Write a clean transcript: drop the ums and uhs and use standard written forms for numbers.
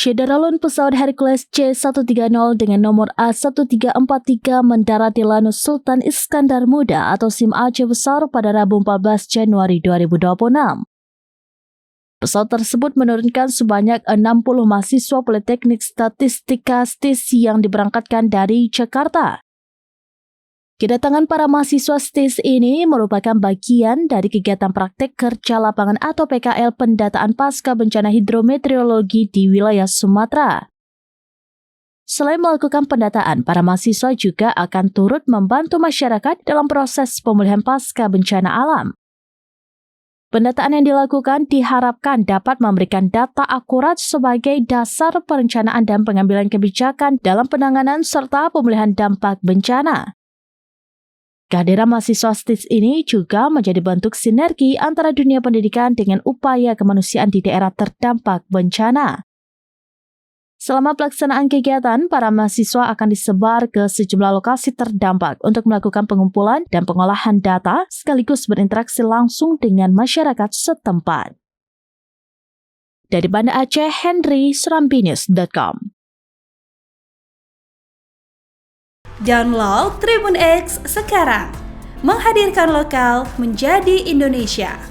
Syederalun pesawat Hercules C-130 dengan nomor A1343 mendarat di Lanut Sultan Iskandar Muda atau SIM Aceh Besar pada Rabu 14 Januari 2026. Pesawat tersebut menurunkan sebanyak 60 mahasiswa Politeknik Statistika STIS yang diberangkatkan dari Jakarta. Kedatangan para mahasiswa STIS ini merupakan bagian dari kegiatan praktek kerja lapangan atau PKL pendataan pasca bencana hidrometeorologi di wilayah Sumatera. Selain melakukan pendataan, para mahasiswa juga akan turut membantu masyarakat dalam proses pemulihan pasca bencana alam. Pendataan yang dilakukan diharapkan dapat memberikan data akurat sebagai dasar perencanaan dan pengambilan kebijakan dalam penanganan serta pemulihan dampak bencana. Kehadiran mahasiswa STIS ini juga menjadi bentuk sinergi antara dunia pendidikan dengan upaya kemanusiaan di daerah terdampak bencana. Selama pelaksanaan kegiatan, para mahasiswa akan disebar ke sejumlah lokasi terdampak untuk melakukan pengumpulan dan pengolahan data sekaligus berinteraksi langsung dengan masyarakat setempat. Dari Banda Aceh, Henry, Serambinews.com. Download Tribun X sekarang, menghadirkan lokal menjadi Indonesia.